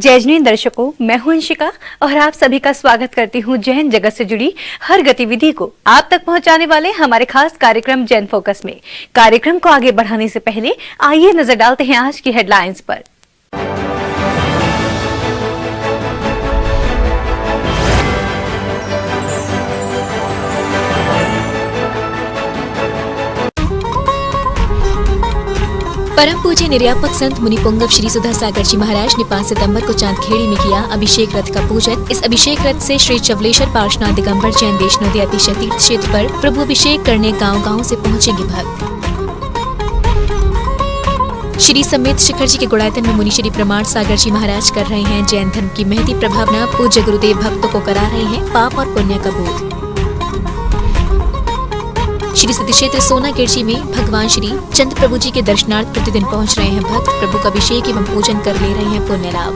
जय जैन दर्शकों, मैं हूं अंशिका और आप सभी का स्वागत करती हूं जैन जगत से जुड़ी हर गतिविधि को आप तक पहुंचाने वाले हमारे खास कार्यक्रम जैन फोकस में। कार्यक्रम को आगे बढ़ाने से पहले आइए नजर डालते हैं आज की हेडलाइंस पर। परम पूज्य निर्यापक संत मुनि पुंगव श्री सुधा सागर जी महाराज ने 5 सितंबर को चांदखेड़ी में किया अभिषेक रथ का पूजन। इस अभिषेक रथ से श्री चवलेश्वर पार्श्वनाथ दिगंबर जैन वैष्णोदेवी अतिशय तीर्थ क्षेत्र पर प्रभु अभिषेक करने गांव-गांव से पहुंचेंगे भक्त। श्री समेत शिखर जी के गुड़ायतन में मुनि श्री प्रमाण सागर जी महाराज कर रहे हैं जैन धर्म की महती प्रभावना। पूज्य गुरुदेव भक्तों को करा रहे हैं पाप और पुण्य का बोध। श्री सिद्धि क्षेत्र सोना गिरजी में भगवान श्री चंद्र प्रभु जी के दर्शनार्थ प्रतिदिन पहुंच रहे हैं भक्त। प्रभु का अभिषेक एवं पूजन कर ले रहे हैं पुण्य लाभ।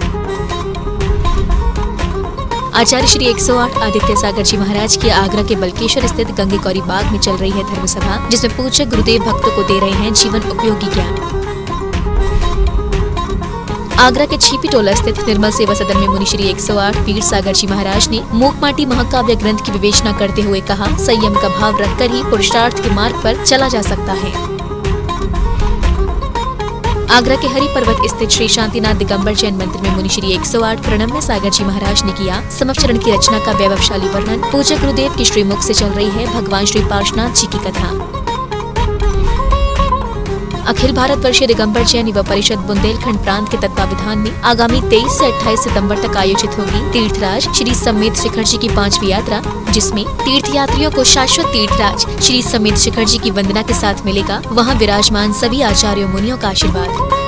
आचार्य श्री 108 आदित्य सागर जी महाराज की आगरा के बलकेश्वर स्थित गंगे कौरी बाग में चल रही है धर्म सभा, जिसमें पूज्य गुरुदेव भक्तों को दे रहे हैं जीवन उपयोगी ज्ञान। आगरा के छिपी टोला स्थित निर्मल सेवा सदन में मुनि श्री 108 वीर सागर जी महाराज ने मूक माटी महाकाव्य ग्रंथ की विवेचना करते हुए कहा, संयम का भाव रखकर ही पुरुषार्थ के मार्ग पर चला जा सकता है। आगरा के हरि पर्वत स्थित श्री शांतिनाथ दिगंबर जैन मंदिर में मुनि श्री 108 प्रणम्य सागर जी महाराज ने किया समवचरण की रचना का वैभवशाली वर्णन। पूज्य गुरुदेव की श्रीमुख से चल रही है भगवान श्री पार्श्वनाथ जी की कथा। अखिल भारत वर्षीय दिगंबर जैन युवा परिषद बुंदेलखंड प्रांत के तत्वावधान में आगामी 23 से 28 सितंबर तक आयोजित होगी तीर्थराज श्री समेत शिखर जी की 5वीं यात्रा, जिसमें तीर्थयात्रियों को शाश्वत तीर्थराज श्री समेत शिखर जी की वंदना के साथ मिलेगा वहां विराजमान सभी आचार्यों मुनियों का आशीर्वाद।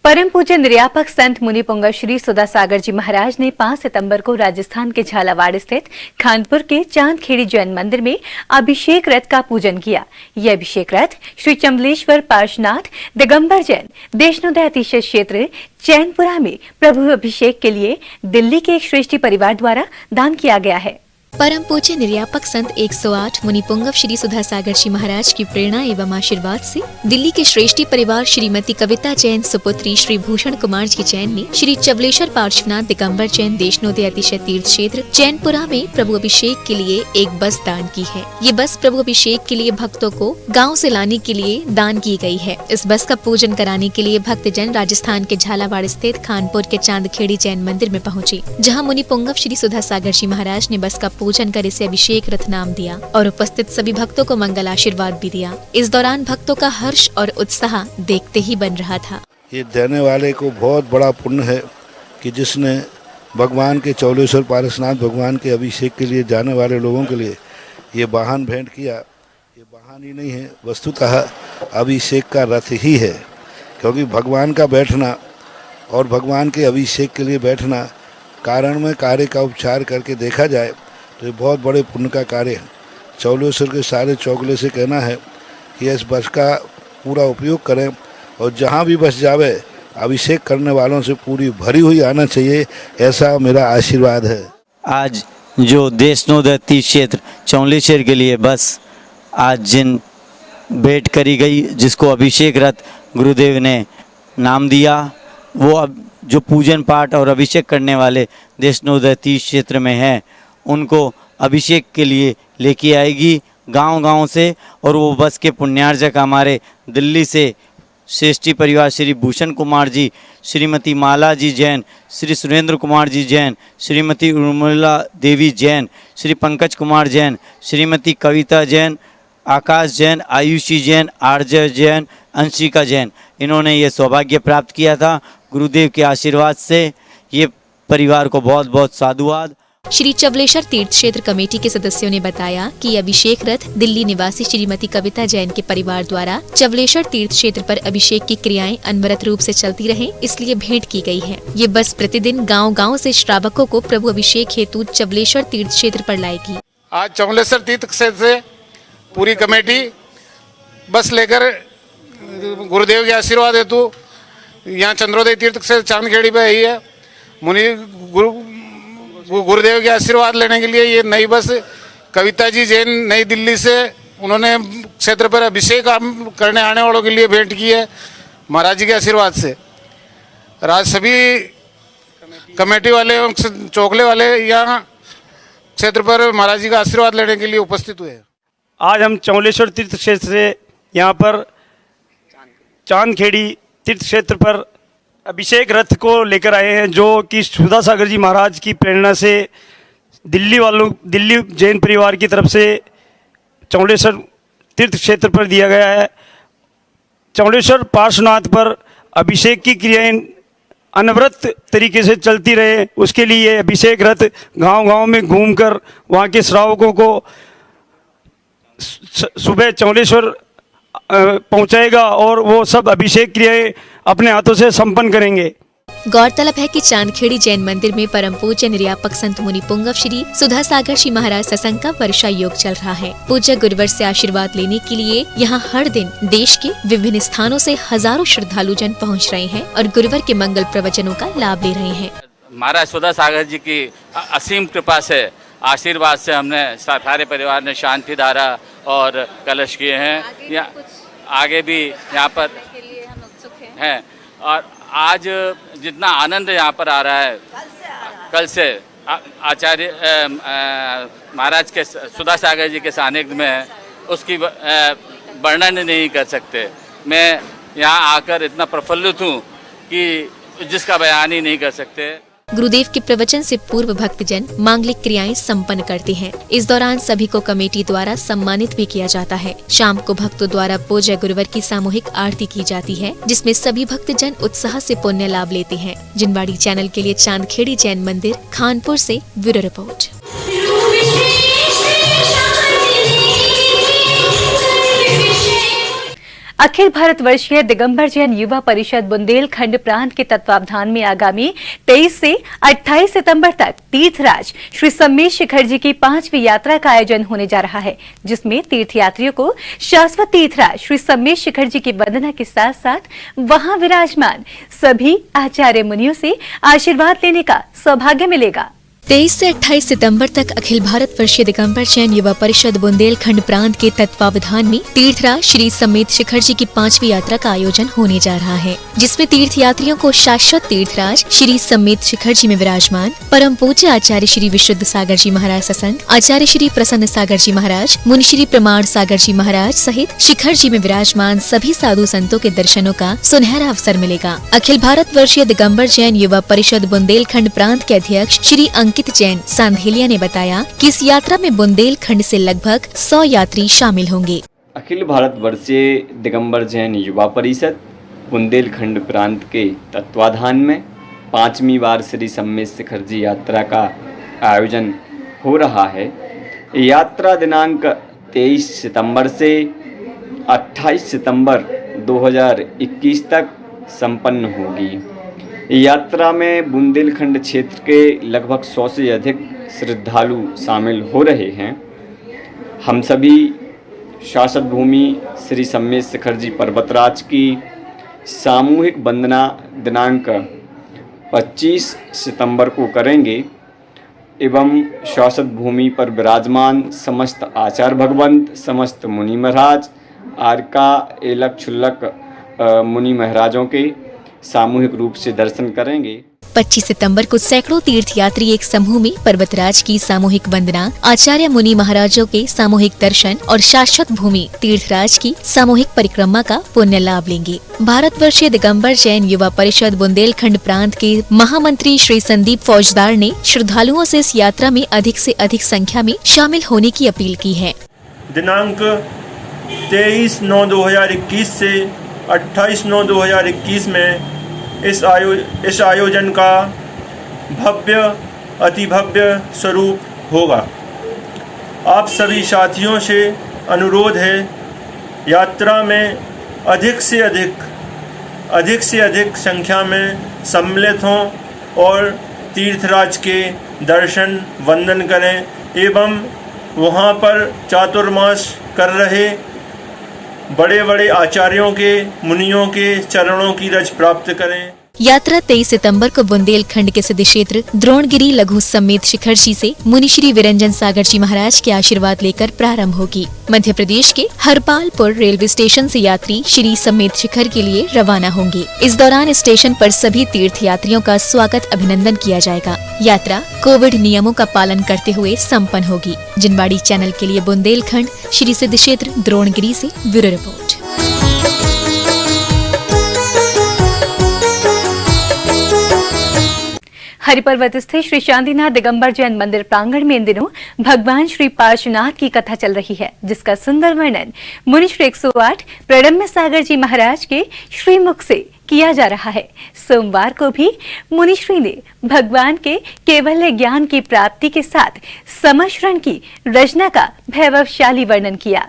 परम पूज्य निर्यापक संत मुनि पुंगव श्री सुधा सागर जी महाराज ने 5 सितंबर को राजस्थान के झालावाड़ स्थित खानपुर के चांदखेड़ी जैन मंदिर में अभिषेक रथ का पूजन किया। यह अभिषेक रथ श्री चमलेश्वर पार्श्वनाथ दिगंबर जैन वैष्णोदेवी अतिशय क्षेत्र चैनपुरा में प्रभु अभिषेक के लिए दिल्ली के एक श्रेष्ठी परिवार द्वारा दान किया गया है। परम पूज्य निर्यापक संत 108 मुनि पुंगव श्री सुधा सागर जी महाराज की प्रेरणा एवं आशीर्वाद से दिल्ली के श्रेष्ठी परिवार श्रीमती कविता जैन सुपुत्री श्री भूषण कुमार जी जैन ने श्री चवलेश्वर पार्श्वनाथ दिगंबर जैन वैष्णोदेवी अतिशय तीर्थ क्षेत्र चैनपुरा में प्रभु अभिषेक के लिए एक बस दान की है। ये बस प्रभु अभिषेक के लिए भक्तों को गाँव से लाने के लिए दान की गई है। इस बस का पूजन कराने के लिए भक्तजन राजस्थान के झालावाड़ स्थित खानपुर के चांदखेड़ी जैन मंदिर में पहुँचे, जहाँ मुनि पुंगव श्री सुधा सागर जी महाराज ने बस का पूजन कर इसे अभिषेक रथ नाम दिया और उपस्थित सभी भक्तों को मंगल आशीर्वाद भी दिया। इस दौरान भक्तों का हर्ष और उत्साह देखते ही बन रहा था। ये देने वाले को बहुत बड़ा पुण्य है कि जिसने भगवान के चौलेश्वर पार्श्वनाथ भगवान के अभिषेक के लिए जाने वाले लोगों के लिए ये वाहन भेंट किया। ये वाहन ही नहीं है, वस्तुतः अभिषेक का रथ ही है, क्योंकि भगवान का बैठना और भगवान के अभिषेक के लिए बैठना कारण में कार्य का उपचार करके देखा जाए तो ये बहुत बड़े पुण्य का कार्य है। चौलेश्वर के सारे चौगले से कहना है कि इस बस का पूरा उपयोग करें और जहाँ भी बस जावे अभिषेक करने वालों से पूरी भरी हुई आना चाहिए, ऐसा मेरा आशीर्वाद है। आज जो वैष्णोदेवी क्षेत्र चौलेश्वर के लिए बस आज जिन भेंट करी गई, जिसको अभिषेक रथ गुरुदेव ने नाम दिया, वो अब जो पूजन पाठ और अभिषेक करने वाले वैष्णोदेवी क्षेत्र में हैं उनको अभिषेक के लिए लेके आएगी गांव-गांव से। और वो बस के पुण्यार्जक हमारे दिल्ली से श्रेष्ठी परिवार श्री भूषण कुमार जी, श्रीमती माला जी जैन, श्री सुरेंद्र कुमार जी जैन, श्रीमती उर्मिला देवी जैन, श्री पंकज कुमार जैन, श्रीमती कविता जैन, आकाश जैन, आयुषी जैन, आर्जय जैन, अंशिका जैन, इन्होंने ये सौभाग्य प्राप्त किया था। गुरुदेव के आशीर्वाद से ये परिवार को बहुत बहुत साधुवाद। श्री चवलेश्वर तीर्थ क्षेत्र कमेटी के सदस्यों ने बताया कि अभिषेक रथ दिल्ली निवासी श्रीमती कविता जैन के परिवार द्वारा चवलेश्वर तीर्थ क्षेत्र पर अभिषेक की क्रियाएं अनवरत रूप से चलती रहे, इसलिए भेंट की गई है। ये बस प्रतिदिन गांव-गांव से श्रावकों को प्रभु अभिषेक हेतु चवलेश्वर तीर्थ क्षेत्र पर लाएगी। आज चवलेश्वर तीर्थ क्षेत्र से पूरी कमेटी बस लेकर गुरुदेव के आशीर्वाद हेतु यहाँ चंद्रोदय तीर्थ क्षेत्र चांदखेड़ी पे आई है। मुनि गुरु गुरुदेव के आशीर्वाद लेने के लिए ये नई बस कविता जी जैन नई दिल्ली से उन्होंने क्षेत्र पर अभिषेक करने आने वालों के लिए भेंट की है महाराज जी के आशीर्वाद से। आज सभी कमेटी वाले एवं चौकले वाले यहाँ क्षेत्र पर महाराज जी का आशीर्वाद लेने के लिए उपस्थित हुए हैं। आज हम चौलेश्वर तीर्थ क्षेत्र से यहाँ पर चांदखेड़ी तीर्थ क्षेत्र पर अभिषेक रथ को लेकर आए हैं, जो कि सुधा सागर जी महाराज की प्रेरणा से दिल्ली जैन परिवार की तरफ से चौलेश्वर तीर्थ क्षेत्र पर दिया गया है। चौलेश्वर पार्श्वनाथ पर अभिषेक की क्रियाएं अनवरत तरीके से चलती रहे, उसके लिए अभिषेक रथ गांव-गांव में घूमकर वहां के श्रावकों को सुबह चौलेश्वर पहुंचाएगा और वो सब अभिषेक क्रियाएं अपने हाथों से संपन्न करेंगे। गौरतलब है कि चांदखेड़ी जैन मंदिर में परम पूज्य निर्यापक संत मुनि पुंगव श्री सुधा सागर जी महाराज सत्संग का वर्षा योग चल रहा है। पूज्य गुरुवर से आशीर्वाद लेने के लिए यहाँ हर दिन देश के विभिन्न स्थानों से हजारों श्रद्धालु जन पहुँच रहे हैं और गुरुवर के मंगल प्रवचनों का लाभ ले रहे हैं। महाराज सुधा सागर जी की असीम कृपा से आशीर्वाद से हमने सारे परिवार ने शांति धारा और कलश किए हैं। आगे भी यहाँ पर हैं और आज जितना आनंद यहाँ पर आ रहा है, कल से आचार्य महाराज के सुधा सागर जी के सानिध्य में है, उसकी वर्णन नहीं कर सकते। मैं यहाँ आकर इतना प्रफुल्लित हूँ कि जिसका बयान ही नहीं कर सकते। गुरुदेव के प्रवचन से पूर्व भक्तजन मांगलिक क्रियाएं संपन्न करते हैं। इस दौरान सभी को कमेटी द्वारा सम्मानित भी किया जाता है। शाम को भक्तों द्वारा पूज्य गुरुवर की सामूहिक आरती की जाती है, जिसमें सभी भक्तजन उत्साह से पुण्य लाभ लेते हैं। जिनवाड़ी चैनल के लिए चांदखेड़ी जैन मंदिर खानपुर से ब्यूरो रिपोर्ट। अखिल भारत वर्षीय दिगंबर जैन युवा परिषद बुंदेलखंड प्रांत के तत्वावधान में आगामी 23 से 28 सितंबर तक तीर्थराज श्री सम्मेद शिखर जी की 5वीं यात्रा का आयोजन होने जा रहा है, जिसमें तीर्थयात्रियों को शाश्वत तीर्थराज श्री सम्मेद शिखर जी की वंदना के साथ साथ वहां विराजमान सभी आचार्य मुनियों से आशीर्वाद लेने का सौभाग्य मिलेगा। 23 से 28 सितंबर तक अखिल भारत वर्षीय दिगंबर जैन युवा परिषद बुंदेलखंड प्रांत के तत्वावधान में तीर्थराज श्री सम्मेद शिखर जी की 5वीं यात्रा का आयोजन होने जा रहा है, जिसमें तीर्थयात्रियों को शाश्वत तीर्थराज श्री सम्मेद शिखर जी में विराजमान परम पूज्य आचार्य श्री विशुद्ध सागर जी महाराज सत्संग, आचार्य श्री प्रसन्न सागर जी महाराज, मुनि श्री प्रमाण सागर जी महाराज सहित शिखर जी में विराजमान सभी साधु संतों के दर्शनों का सुनहरा अवसर मिलेगा। अखिल भारत वर्षीय दिगंबर जैन युवा परिषद बुंदेलखंड प्रांत के अध्यक्ष श्री अंकित जैन सांधेलिया ने बताया कि इस यात्रा में बुंदेलखंड से लगभग 100 यात्री शामिल होंगे। अखिल भारत वर्षीय दिगंबर जैन युवा परिषद बुंदेलखंड प्रांत के तत्वाधान में 5वीं बार श्री सम्मेद शिखर जी यात्रा का आयोजन हो रहा है। यात्रा दिनांक 23 सितंबर से 28 सितंबर 2021 तक संपन्न होगी। यात्रा में बुंदेलखंड क्षेत्र के लगभग 100 से अधिक श्रद्धालु शामिल हो रहे हैं। हम सभी शाश्वत भूमि श्री सम्मेद शिखर जी पर्वतराज की सामूहिक वंदना दिनांक 25 सितंबर को करेंगे एवं शाश्वत भूमि पर विराजमान समस्त आचार्य भगवंत, समस्त मुनि महाराज, आर्का एलक क्षुल्लक मुनि महाराजों के सामूहिक रूप से दर्शन करेंगे। 25 सितंबर को सैकड़ों तीर्थयात्री एक समूह में पर्वतराज की सामूहिक वंदना, आचार्य मुनि महाराजों के सामूहिक दर्शन और शाश्वत भूमि तीर्थराज की सामूहिक परिक्रमा का पुण्य लाभ लेंगे। भारतवर्षीय दिगंबर जैन युवा परिषद बुंदेलखंड प्रांत के महामंत्री श्री संदीप फौजदार ने श्रद्धालुओं से इस यात्रा में अधिक से अधिक संख्या में शामिल होने की अपील की है। दिनांक 23/9/2021 से 28/9/2021 में इस आयोजन का भव्य अति भव्य स्वरूप होगा। आप सभी साथियों से अनुरोध है, यात्रा में अधिक से अधिक संख्या में सम्मिलित हों और तीर्थराज के दर्शन वंदन करें एवं वहाँ पर चातुर्मास कर रहे बड़े बड़े आचार्यों के, मुनियों के चरणों की रज प्राप्त करें। यात्रा 23 सितंबर को बुंदेलखंड के सिद्ध क्षेत्र द्रोणगिरी लघु समेत शिखर जी से मुनि श्री विरंजन सागर जी महाराज के आशीर्वाद लेकर प्रारंभ होगी। मध्य प्रदेश के हरपालपुर रेलवे स्टेशन से यात्री श्री समेत शिखर के लिए रवाना होंगे। इस दौरान स्टेशन पर सभी तीर्थ यात्रियों का स्वागत अभिनंदन किया जाएगा। यात्रा कोविड नियमों का पालन करते हुए संपन्न होगी। जिनवाड़ी चैनल के लिए बुंदेलखंड श्री सिद्ध क्षेत्र द्रोणगिरी से ब्यूरो रिपोर्ट। हरिपर्वत स्थित श्री शांतिनाथ दिगंबर जैन मंदिर प्रांगण में इन दिनों भगवान श्री पार्श्वनाथ की कथा चल रही है, जिसका सुंदर वर्णन मुनि श्री 108 प्रणम्य सागर जी महाराज के श्रीमुख से किया जा रहा है। सोमवार को भी मुनिश्री ने भगवान के केवल्य ज्ञान की प्राप्ति के साथ समश्रण की रचना का वैभवशाली वर्णन किया।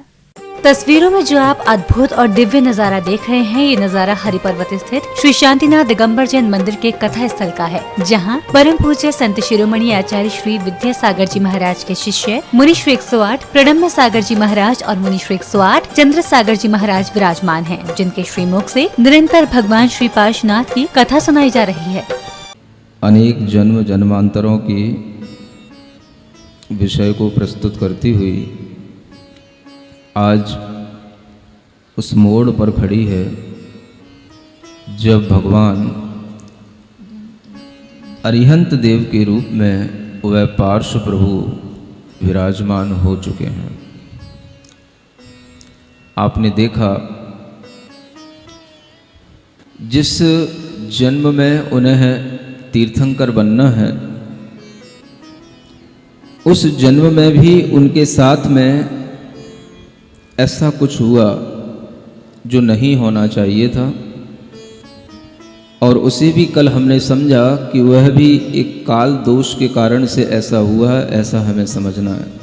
तस्वीरों में जो आप अद्भुत और दिव्य नजारा देख रहे हैं, ये नजारा हरिपर्वत स्थित श्री शांतिनाथ दिगंबर जैन मंदिर के कथा स्थल का है, जहां परम पूज्य संत शिरोमणि आचार्य श्री विद्यासागर जी महाराज के शिष्य मुनि श्री 108 प्रणम्य सागर जी महाराज और मुनि श्री 108 चंद्र सागर जी महाराज विराजमान हैं, जिनके श्रीमुख से निरंतर भगवान श्री पार्श्वनाथ की कथा सुनाई जा रही है। अनेक जन्म जन्मांतरों की विषय को प्रस्तुत करती हुई आज उस मोड़ पर खड़ी है जब भगवान अरिहंत देव के रूप में वह पार्श्व प्रभु विराजमान हो चुके हैं। आपने देखा जिस जन्म में उन्हें तीर्थंकर बनना है, उस जन्म में भी उनके साथ में ऐसा कुछ हुआ जो नहीं होना चाहिए था, और उसे भी कल हमने समझा कि वह भी एक काल दोष के कारण से ऐसा हुआ है, ऐसा हमें समझना है।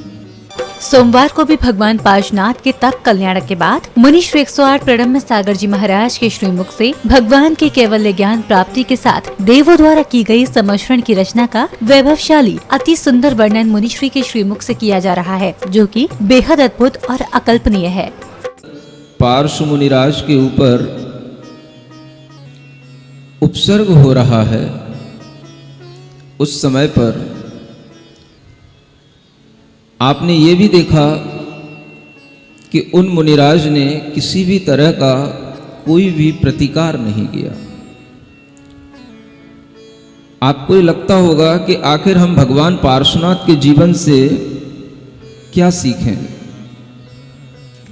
सोमवार को भी भगवान पार्श्वनाथ के तप कल्याण के बाद मुनि श्री 108 प्रणम्य सागर जी महाराज के श्रीमुख से भगवान के केवल्य ज्ञान प्राप्ति के साथ देवों द्वारा की गई समश्रण की रचना का वैभवशाली अति सुंदर वर्णन मुनि श्री के श्रीमुख से किया जा रहा है, जो कि बेहद अद्भुत और अकल्पनीय है। पार्श्व मुनिराज के ऊपर उपसर्ग हो रहा है। उस समय पर आपने ये भी देखा कि उन मुनिराज ने किसी भी तरह का कोई भी प्रतिकार नहीं किया। आपको ये लगता होगा कि आखिर हम भगवान पार्श्वनाथ के जीवन से क्या सीखें?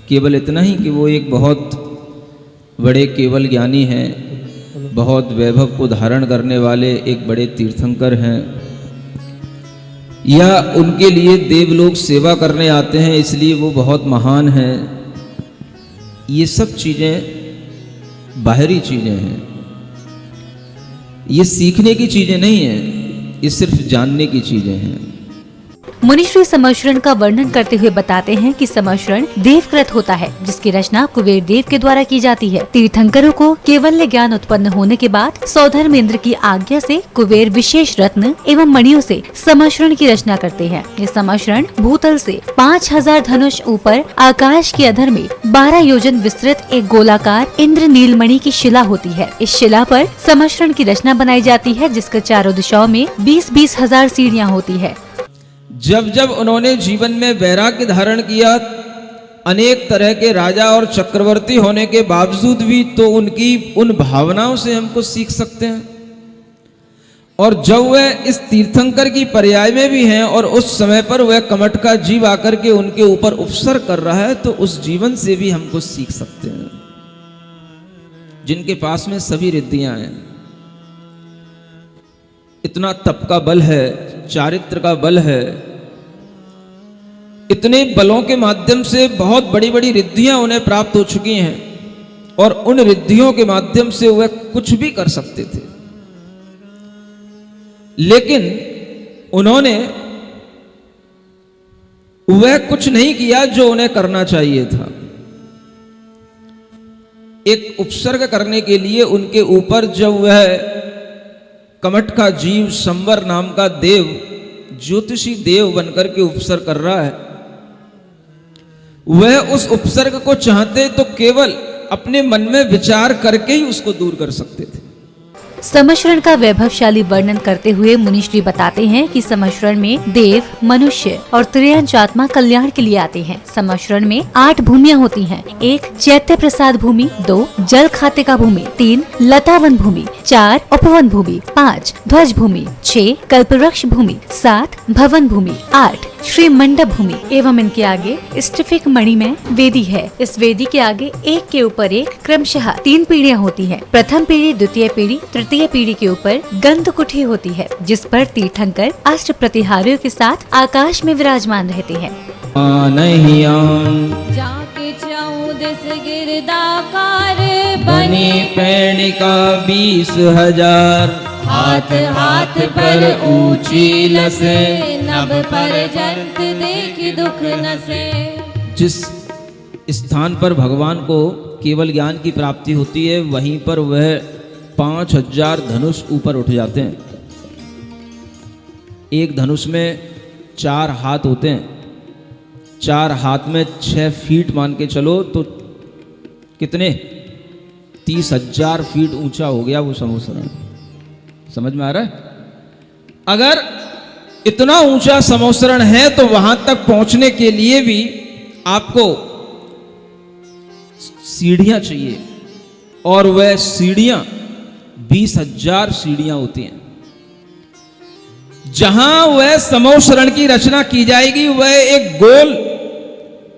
केवल इतना ही कि वो एक बहुत बड़े केवल ज्ञानी हैं, बहुत वैभव को धारण करने वाले एक बड़े तीर्थंकर हैं, या उनके लिए देवलोग सेवा करने आते हैं इसलिए वो बहुत महान हैं। ये सब चीज़ें बाहरी चीज़ें हैं, ये सीखने की चीज़ें नहीं हैं, ये सिर्फ जानने की चीज़ें हैं। मुनिश्री समश्रण का वर्णन करते हुए बताते हैं कि समश्रण देवकृत होता है, जिसकी रचना कुबेर देव के द्वारा की जाती है। तीर्थंकरों को केवल्य ज्ञान उत्पन्न होने के बाद सौधर्मेंद्र की आज्ञा से कुबेर विशेष रत्न एवं मणियों से समश्रण की रचना करते हैं। ये समश्रण भूतल से 5000 धनुष ऊपर आकाश के अधर में 12 योजन विस्तृत एक गोलाकार इंद्र नीलमणि की शिला होती है। इस शिला पर समश्रण की रचना बनाई जाती है, जिसके चारों दिशाओं में 20-20 हजार सीढ़ियाँ होती है। जब जब उन्होंने जीवन में वैराग्य धारण किया, अनेक तरह के राजा और चक्रवर्ती होने के बावजूद भी, तो उनकी उन भावनाओं से हमको सीख सकते हैं। और जब वह इस तीर्थंकर की पर्याय में भी हैं और उस समय पर वह कमठ का जीव आकर के उनके ऊपर उपसर्ग कर रहा है, तो उस जीवन से भी हमको सीख सकते हैं। जिनके पास में सभी रिद्धियां हैं, इतना तप का बल है, चारित्र का बल है, इतने बलों के माध्यम से बहुत बड़ी बड़ी रिद्धियां उन्हें प्राप्त हो चुकी हैं, और उन रिद्धियों के माध्यम से वह कुछ भी कर सकते थे। लेकिन उन्होंने वह कुछ नहीं किया जो उन्हें करना चाहिए था। एक उपसर्ग करने के लिए उनके ऊपर जब वह कमठ का जीव संवर नाम का देव, ज्योतिषी देव बनकर के उपसर्ग कर रहा है, वह उस उपसर्ग को चाहते तो केवल अपने मन में विचार करके ही उसको दूर कर सकते थे। समशरण का वैभवशाली वर्णन करते हुए मुनिश्री बताते हैं कि समशरण में देव, मनुष्य और त्रियंच आत्मा कल्याण के लिए आते हैं। समशरण में 8 भूमियाँ होती हैं। 1 चैत्य प्रसाद भूमि, 2 जल खातिका भूमि, 3 लतावन भूमि, 4 उपवन भूमि, 5 ध्वज भूमि, 6 कल्पवृक्ष भूमि, 7 भवन भूमि, 8 श्री मंडप भूमि एवं इनके आगे स्टिफिक मणि में वेदी है। इस वेदी के आगे एक के ऊपर एक क्रमशः 3 पीढ़ियाँ होती हैं। प्रथम पीढ़ी, द्वितीय पीढ़ी, तृतीय पीढ़ी के ऊपर गंध कुठी होती है, जिस पर तीर्थंकर अष्ट प्रतिहारियों के साथ आकाश में विराजमान रहते हैं। जाके 14 गिरदाकार बनी पेणिका 20,000, हाथ हाथ पर ऊंची लसे, नभ पर जंत देख दुख नसे। जिस स्थान पर भगवान को केवल ज्ञान की प्राप्ति होती है, वहीं पर वह 5,000 धनुष ऊपर उठ जाते हैं। एक धनुष में 4 हाथ होते हैं। 4 हाथ में 6 फीट मान के चलो तो कितने 30,000 फीट ऊंचा हो गया वो समोसरण। समझ में आ रहा है? अगर इतना ऊंचा समोसरण है तो वहां तक पहुंचने के लिए भी आपको सीढ़ियां चाहिए, और वह सीढ़ियां 20,000 सीढ़ियां होती हैं। जहां वह समोसरण की रचना की जाएगी, वह एक गोल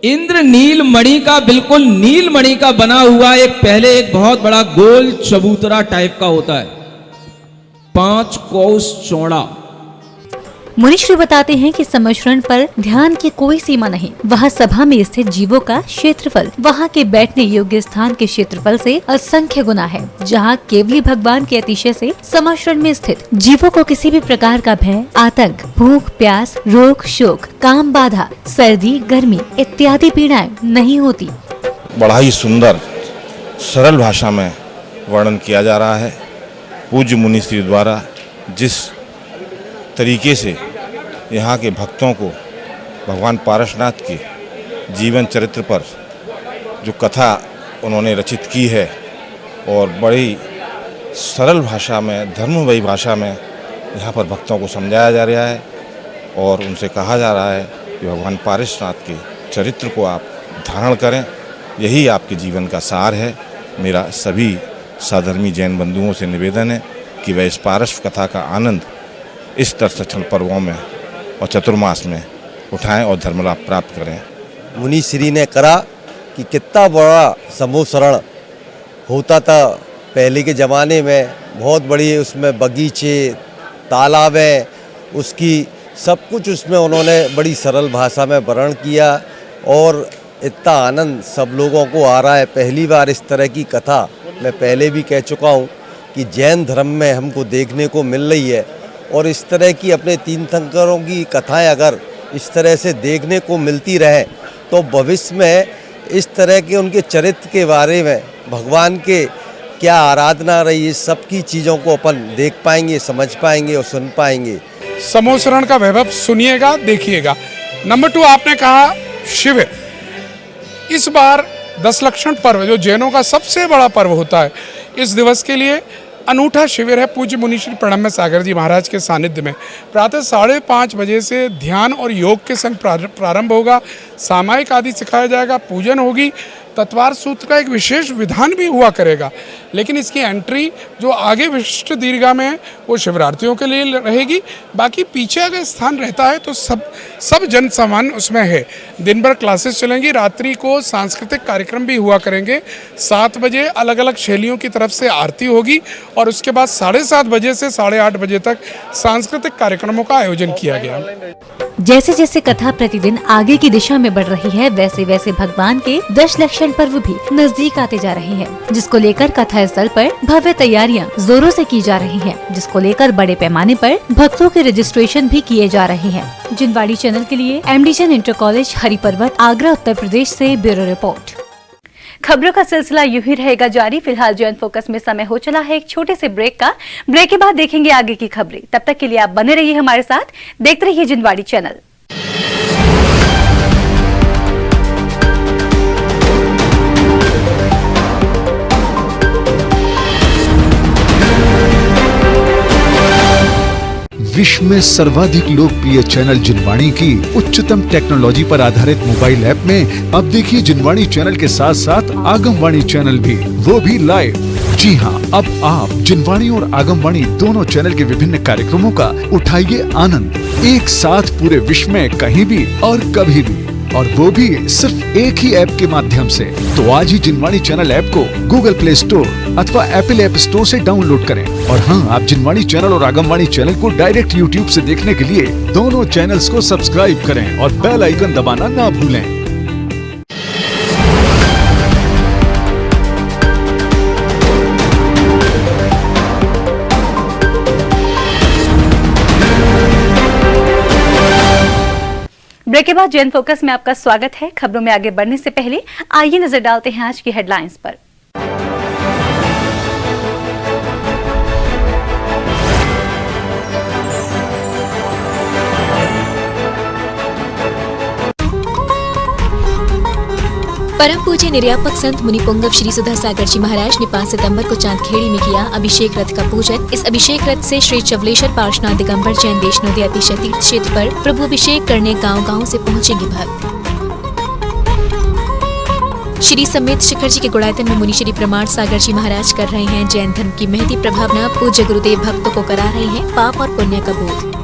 इंद्र नील मणि का, बिल्कुल नील मणि का बना हुआ पहले एक बहुत बड़ा गोल चबूतरा टाइप का होता है, 5 कोस चौड़ा। मुनिश्री बताते हैं कि समशरण पर ध्यान की कोई सीमा नहीं। वहाँ सभा में स्थित जीवों का क्षेत्रफल वहाँ के बैठने योग्य स्थान के क्षेत्रफल से असंख्य गुना है। जहाँ केवली भगवान के अतिशय से समशरण में स्थित जीवों को किसी भी प्रकार का भय, आतंक, भूख, प्यास, रोग, शोक, काम बाधा, सर्दी, गर्मी इत्यादि पीड़ाएं नहीं होती। बड़ा ही सुंदर सरल भाषा में वर्णन किया जा रहा है। पूज्य मुनिश्री द्वारा जिस तरीके से यहाँ के भक्तों को भगवान पारसनाथ के जीवन चरित्र पर जो कथा उन्होंने रचित की है, और बड़ी सरल भाषा में, धर्ममयी भाषा में यहाँ पर भक्तों को समझाया जा रहा है, और उनसे कहा जा रहा है कि भगवान पारसनाथ के चरित्र को आप धारण करें, यही आपके जीवन का सार है। मेरा सभी साधर्मी जैन बंधुओं से निवेदन है कि वह इस पारस कथा का आनंद इस दर्शन पर्वों में और चतुर्मास में उठाएं और धर्म लाभ प्राप्त करें। मुनिश्री ने करा कि कितना बड़ा समोसरण होता था पहले के ज़माने में, बहुत बड़ी उसमें बगीचे, तालाबें, उसकी सब कुछ उसमें उन्होंने बड़ी सरल भाषा में वर्णन किया, और इतना आनंद सब लोगों को आ रहा है। पहली बार इस तरह की कथा मैं पहले भी कह चुका हूँ कि जैन धर्म में हमको देखने को मिल रही है, और इस तरह की अपने तीर्थंकरों की कथाएं अगर इस तरह से देखने को मिलती रहे तो भविष्य में इस तरह के उनके चरित्र के बारे में, भगवान के क्या आराधना रही है, सब की चीज़ों को अपन देख पाएंगे, समझ पाएंगे और सुन पाएंगे। समोसरण का वैभव सुनिएगा, देखिएगा। नंबर 2, आपने कहा शिविर। इस बार 10 लक्षण पर्व जो जैनों का सबसे बड़ा पर्व होता है, इस दिवस के लिए अनूठा शिविर है पूज्य मुनिश्री प्रणम्य सागर जी महाराज के सानिध्य में। प्रातः 5:30 बजे से ध्यान और योग के संग प्रारंभ होगा। सामायिक आदि सिखाया जाएगा, पूजन होगी, तत्वार सूत्र का एक विशेष विधान भी हुआ करेगा। लेकिन इसकी एंट्री जो आगे विशिष्ट दीर्घा में है वो शिवरार्थियों के लिए रहेगी। बाकी पीछे अगर स्थान रहता है तो सब जन सामान्य उसमें है। दिन भर क्लासेस चलेंगी, रात्रि को सांस्कृतिक कार्यक्रम भी हुआ करेंगे। 7 बजे अलग अलग शैलियों की तरफ से आरती होगी, और उसके बाद 7:30 बजे से 8:30 बजे तक सांस्कृतिक कार्यक्रमों का आयोजन किया गया। जैसे जैसे कथा प्रतिदिन आगे की दिशा में बढ़ रही है, वैसे वैसे भगवान के 10 लक्षण पर्व भी नजदीक आते जा रहे हैं, जिसको लेकर कथा स्थल पर भव्य तैयारियां जोरों से की जा रही हैं, जिसको लेकर बड़े पैमाने पर भक्तों के रजिस्ट्रेशन भी किए जा रहे हैं। जिनवाड़ी चैनल के लिए MD Jain inter college, Hariparvat, Agra, Uttar Pradesh से ब्यूरो रिपोर्ट। खबरों का सिलसिला यूं ही रहेगा जारी। फिलहाल जैन फोकस में समय हो चला है एक छोटे से ब्रेक का। ब्रेक के बाद देखेंगे आगे की खबरें। तब तक के लिए आप बने रहिए हमारे साथ, देखते रहिए जिनवाड़ी चैनल। विश्व में सर्वाधिक लोकप्रिय चैनल जिनवाणी की उच्चतम टेक्नोलॉजी पर आधारित मोबाइल ऐप में अब देखिए जिनवाणी चैनल के साथ साथ आगमवाणी चैनल भी, वो भी लाइव। जी हाँ, अब आप जिनवाणी और आगमवाणी दोनों चैनल के विभिन्न कार्यक्रमों का उठाइए आनंद, एक साथ पूरे विश्व में कहीं भी और कभी भी, और वो भी सिर्फ एक ही ऐप के माध्यम से। तो आज ही जिनवाणी चैनल ऐप को गूगल प्ले स्टोर अथवा एप्पल ऐप स्टोर से डाउनलोड करें। और हाँ, आप जिनवाणी चैनल और आगमवाणी चैनल को डायरेक्ट यूट्यूब से देखने के लिए दोनों चैनल्स को सब्सक्राइब करें और बेल आइकन दबाना ना भूलें। ब्रेक के बाद जैन फोकस में आपका स्वागत है। खबरों में आगे बढ़ने से पहले आइए नजर डालते हैं आज की हेडलाइंस पर। परम पूज्य निर्यापक संत मुनि पुंगव श्री सुधा सागर जी महाराज ने 5 सितंबर को चांदखेड़ी में किया अभिषेक रथ का पूजन। इस अभिषेक रथ से श्री चवलेश्वर पार्श्वनाथ दिगंबर जैन वैष्णोदेवी अतिशय तीर्थ क्षेत्र पर प्रभु अभिषेक करने गांव-गांव से पहुंचेंगे भक्त। श्री समेत शिखर जी के गुड़ायतन में मुनि श्री प्रमाण सागर जी महाराज कर रहे हैं जैन धर्म की महती प्रभावना। पूज्य गुरुदेव भक्तों को करा रहे हैं पाप और पुण्य का बोध।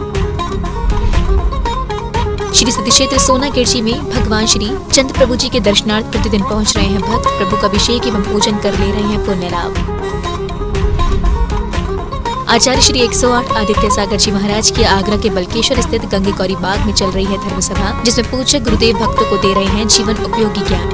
श्री सिद्धि क्षेत्र सोना गिरजी में भगवान श्री चंद प्रभु जी के दर्शनार्थ प्रतिदिन पहुंच रहे हैं भक्त। प्रभु का अभिषेक एवं पूजन कर ले रहे हैं पुण्य लाभ। आचार्य श्री 108 आदित्य सागर जी महाराज की आगरा के बल्केश्वर स्थित गंगे गौरी बाग में चल रही है धर्म सभा, जिसमें पूज्य गुरुदेव भक्तों को दे रहे हैं जीवन उपयोगी ज्ञान।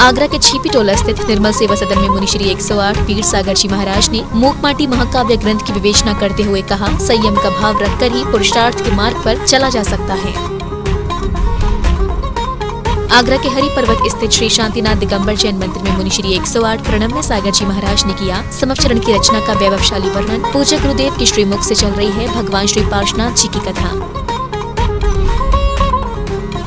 आगरा के छीपी टोला स्थित निर्मल सेवा सदन में मुनि श्री 108 पीर सागर जी महाराज ने मूकमाटी महाकाव्य ग्रंथ की विवेचना करते हुए कहा, संयम का भाव रखकर ही पुरुषार्थ के मार्ग पर चला जा सकता है। आगरा के हरि पर्वत स्थित श्री शांतिनाथ दिगंबर जैन मंदिर में मुनि श्री 108 प्रणम्य सागर जी महाराज ने किया समक्षरण की रचना का वैभवशाली वर्णन। पूज्य गुरुदेव की श्रीमुख से चल रही है भगवान श्री पार्श्वनाथ जी की कथा।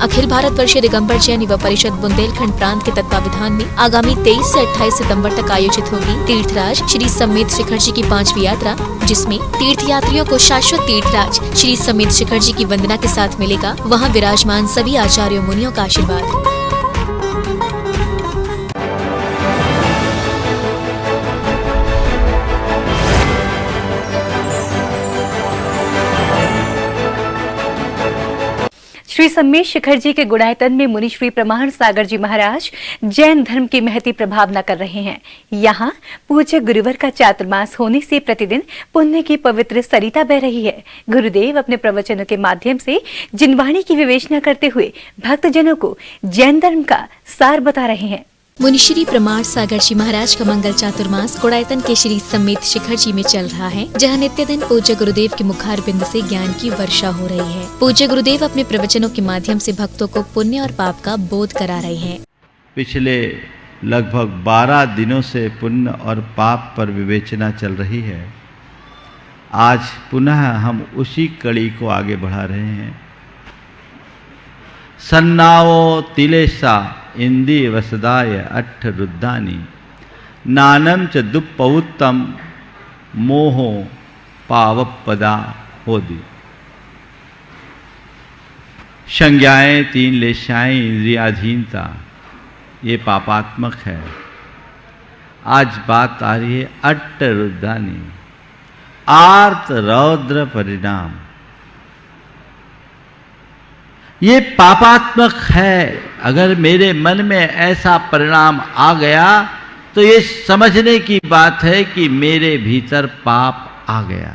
अखिल भारत वर्षीय दिगंबर जैन युवा परिषद बुंदेलखंड प्रांत के तत्वावधान में आगामी 23 से 28 सितंबर तक आयोजित होगी तीर्थराज श्री समेत शिखर जी की 5वीं यात्रा, जिसमें तीर्थयात्रियों को शाश्वत तीर्थराज श्री समेत शिखर जी की वंदना के साथ मिलेगा वहां विराजमान सभी आचार्यों मुनियों का आशीर्वाद। श्री समेत शिखर जी के गुड़ायतन में मुनि श्री प्रमाण सागर जी महाराज जैन धर्म की महती प्रभावना कर रहे हैं। यहाँ पूज्य गुरुवर का चातुर्मास होने से प्रतिदिन पुण्य की पवित्र सरिता बह रही है। गुरुदेव अपने प्रवचनों के माध्यम से जिनवाणी की विवेचना करते हुए भक्तजनों को जैन धर्म का सार बता रहे हैं। मुनि श्री प्रमाण सागर जी महाराज का मंगल चातुर्मास गुड़ायतन के श्री समेत शिखर जी में चल रहा है, जहां नित्य दिन पूज्य गुरुदेव के मुखार बिंद से ज्ञान की वर्षा हो रही है। पूज्य गुरुदेव अपने प्रवचनों के माध्यम से भक्तों को पुण्य और पाप का बोध करा रहे हैं। पिछले लगभग 12 दिनों से पुण्य और पाप पर विवेचना चल रही है। आज पुनः हम उसी कड़ी को आगे बढ़ा रहे हैं। सन्नावो तिलेसा इंदी वसदाय अट्ठ रुद्धानी नानम च दुप्पउत्तम मोहो पावपदा होदी। संज्ञाएं 3 लेशाएं इंद्रियाधीनता ये पापात्मक है। आज बात आ रही है अट्ठ रुद्धानी आर्त रौद्र परिणाम। ये पापात्मक है। अगर मेरे मन में ऐसा परिणाम आ गया तो ये समझने की बात है कि मेरे भीतर पाप आ गया।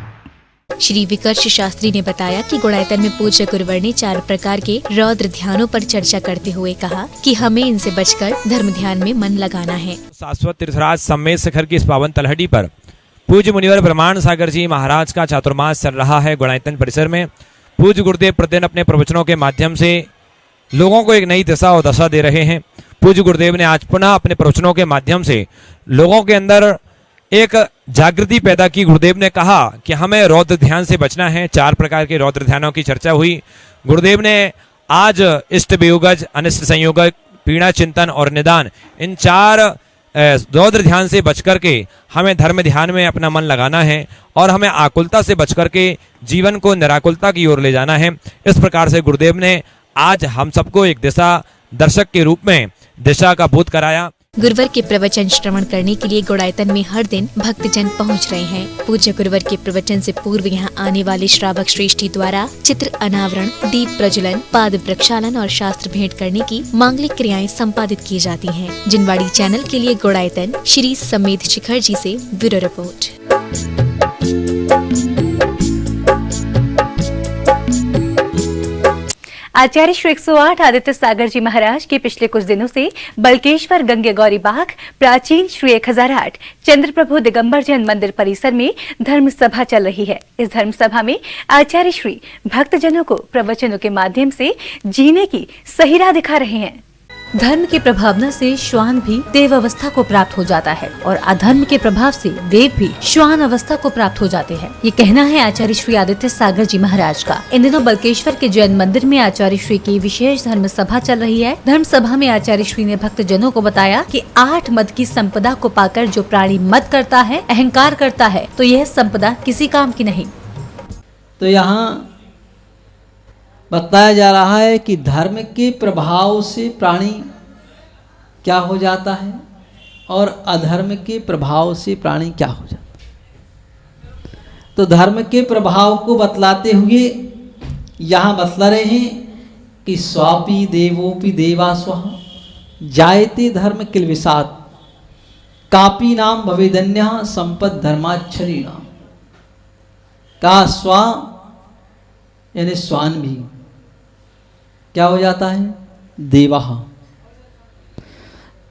श्री विकर्ष शास्त्री ने बताया कि गुड़ायतन में पूज्य गुरुवर ने 4 प्रकार के रौद्र ध्यानों पर चर्चा करते हुए कहा कि हमें इनसे बचकर धर्म ध्यान में मन लगाना है। शाश्वत तीर्थराज समेत शिखर की इस पावन तलहटी पर पूज्य मुनिवर प्रमाण सागर जी महाराज का चातुर्मास चल रहा है। गुड़ायतन परिसर में पूज्य गुरुदेव प्रतिदिन अपने प्रवचनों के माध्यम से लोगों को एक नई दिशा और दशा दे रहे हैं। पूज्य गुरुदेव ने आज पुनः अपने प्रवचनों के माध्यम से लोगों के अंदर एक जागृति पैदा की। गुरुदेव ने कहा कि हमें रौद्र ध्यान से बचना है। 4 प्रकार के रौद्र ध्यानों की चर्चा हुई। गुरुदेव ने आज इष्ट वियोगज, अनिष्ट संयोगज, पीड़ा चिंतन और निदान इन 4 रौद्र ध्यान से बच करके हमें धर्म ध्यान में अपना मन लगाना है और हमें आकुलता से बच करके जीवन को निराकुलता की ओर ले जाना है। इस प्रकार से गुरुदेव ने आज हम सबको एक दिशा दर्शक के रूप में दिशा का बोध कराया। गुरुवर के प्रवचन श्रवण करने के लिए गुड़ायतन में हर दिन भक्तजन पहुंच रहे हैं। पूज्य गुरुवर के प्रवचन से पूर्व यहां आने वाले श्रावक श्रेष्ठी द्वारा चित्र अनावरण, दीप प्रज्वलन, पाद प्रक्षालन और शास्त्र भेंट करने की मांगलिक क्रियाएं संपादित की जाती हैं। जिनवाड़ी चैनल के लिए गुड़ायतन श्री समेत शिखर जी से ब्यूरो रिपोर्ट। आचार्य श्री 108 आदित्य सागर जी महाराज के पिछले कुछ दिनों से बल्केश्वर गंगे गौरी बाग प्राचीन श्री 1008 चंद्रप्रभु दिगंबर जैन मंदिर परिसर में धर्म सभा चल रही है। इस धर्म सभा में आचार्य श्री भक्तजनों को प्रवचनों के माध्यम से जीने की सही राह दिखा रहे हैं। धर्म के प्रभावना से श्वान भी देव अवस्था को प्राप्त हो जाता है और अधर्म के प्रभाव से देव भी श्वान अवस्था को प्राप्त हो जाते हैं। ये कहना है आचार्य श्री आदित्य सागर जी महाराज का। इन दिनों बल्केश्वर के जैन मंदिर में आचार्य श्री की विशेष धर्म सभा चल रही है। धर्म सभा में आचार्य श्री ने भक्तजनों को बताया कि 8 मद की संपदा को पाकर जो प्राणी मद करता है, अहंकार करता है, तो यह संपदा किसी काम की नहीं। तो यहाँ बताया जा रहा है कि धर्म के प्रभाव से प्राणी क्या हो जाता है और अधर्म के प्रभाव से प्राणी क्या हो जाता है। तो धर्म के प्रभाव को बतलाते हुए यहाँ बतला रहे हैं कि स्वापी देवोपि देवा स्वः जायते धर्म किल विषाद कापी नाम भवेदन्य संपद धर्माक्षरी नाम। का स्वा यानी स्वान भी क्या हो जाता है, देवा।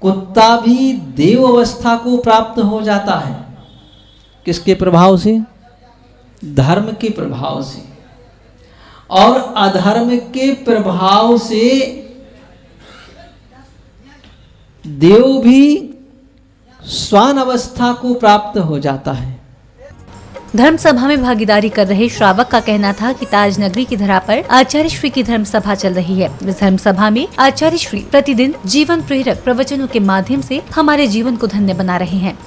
कुत्ता भी देव अवस्था को प्राप्त हो जाता है। किसके प्रभाव से? धर्म के प्रभाव से। और अधर्म के प्रभाव से देव भी स्वान अवस्था को प्राप्त हो जाता है। धर्म सभा में भागीदारी कर रहे श्रावक का कहना था कि ताज नगरी की धरा पर आचार्य श्री की धर्म सभा चल रही है। इस धर्म सभा में आचार्य श्री प्रतिदिन जीवन प्रेरक प्रवचनों के माध्यम से हमारे जीवन को धन्य बना रहे हैं।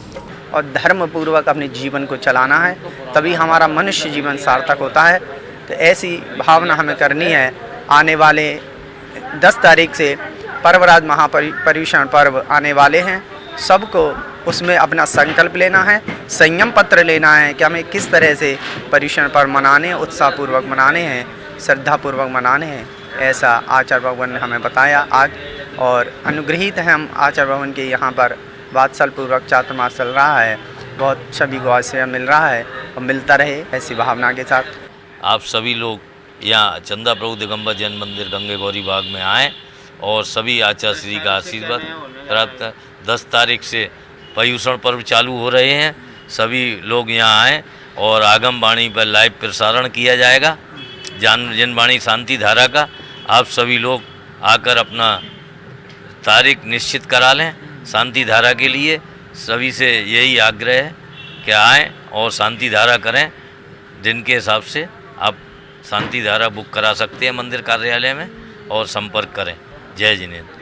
और धर्म पूर्वक अपने जीवन को चलाना है, तभी हमारा मनुष्य जीवन सार्थक होता है। तो ऐसी भावना हमें करनी है। आने वाले 10 तारीख से पर्वराज महापर्युषण पर्व आने वाले हैं। सबको उसमें अपना संकल्प लेना है, संयम पत्र लेना है कि हमें किस तरह से पर्युषण पर्व मनाने, उत्साहपूर्वक मनाने हैं, श्रद्धापूर्वक मनाने हैं। ऐसा आचार्य भगवान ने हमें बताया आज। और अनुग्रहित हैं हम आचार्य भगवान के यहाँ पर। वात्सल पूर्वक चातुर्मास चल रहा है, बहुत सभी को आश्रय मिल रहा है और मिलता रहे ऐसी भावना के साथ। आप सभी लोग यहाँ चंद्रप्रभु दिगंबर जैन मंदिर गंगे गौरी बाग में आएँ और सभी आचार्य श्री का आशीर्वाद प्राप्त। 10 तारीख से पर्युषण पर्व चालू हो रहे हैं। सभी लोग यहाँ आएँ और आगम वाणी पर लाइव प्रसारण किया जाएगा जनवाणी शांति धारा का। आप सभी लोग आकर अपना तारीख निश्चित करा लें शांति धारा के लिए। सभी से यही आग्रह है कि आएँ और शांति धारा करें। दिन के हिसाब से आप शांति धारा बुक करा सकते हैं मंदिर कार्यालय में और संपर्क करें। जय जिनेन्द्र।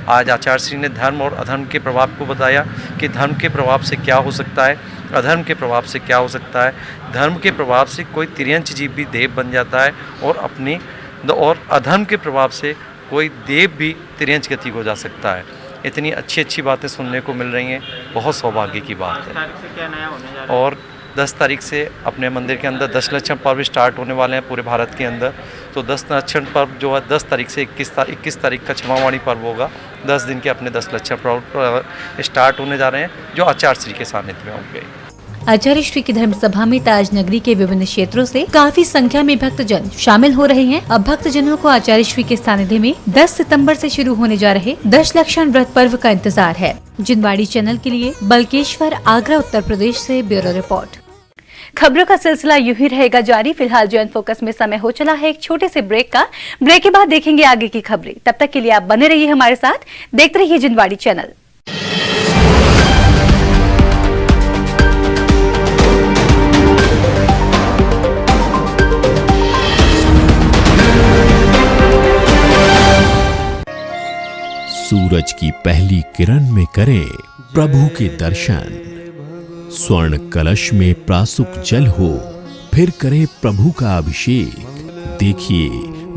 आज आचार्य श्री ने धर्म और अधर्म के प्रभाव को बताया कि धर्म के प्रभाव से क्या हो सकता है, अधर्म के प्रभाव से क्या हो सकता है। धर्म के प्रभाव से कोई तिर्यंच जीव भी देव बन जाता है और अधर्म के प्रभाव से कोई देव भी तिर्यंच गति हो जा सकता है। इतनी अच्छी अच्छी बातें सुनने को मिल रही हैं, बहुत सौभाग्य की बात है। और 10 तारीख से अपने मंदिर के अंदर 10 लक्षण पर्व स्टार्ट होने वाले हैं पूरे भारत के अंदर। तो 10 लक्षण पर्व जो है 10 तारीख से 21 तारीख का क्षमावाणी पर्व होगा। 10 दिन के अपने 10 लक्षण पर्व स्टार्ट होने जा रहे हैं जो आचार्य श्री के सानिध्य में होंगे। आचार्य श्री की धर्म सभा में ताज नगरी के विभिन्न क्षेत्रों से काफी संख्या में भक्तजन शामिल हो रहे हैं। अब भक्तजनों को आचार्य श्री के सानिध्य में 10 सितंबर से शुरू होने जा रहे 10 लक्षण व्रत पर्व का इंतजार है। जिनवाड़ी चैनल के लिए बल्केश्वर, आगरा, उत्तर प्रदेश से ब्यूरो रिपोर्ट। खबरों का सिलसिला यूं ही रहेगा जारी। फिलहाल जॉइन फोकस में समय हो चला है एक छोटे से ब्रेक का। ब्रेक के बाद देखेंगे आगे की खबरें। तब तक के लिए आप बने रहिए हमारे साथ, देखते रहिए जिनवाड़ी चैनल। सूरज की पहली किरण में करें प्रभु के दर्शन। स्वर्ण कलश में प्रासुक जल हो, फिर करें प्रभु का अभिषेक। देखिए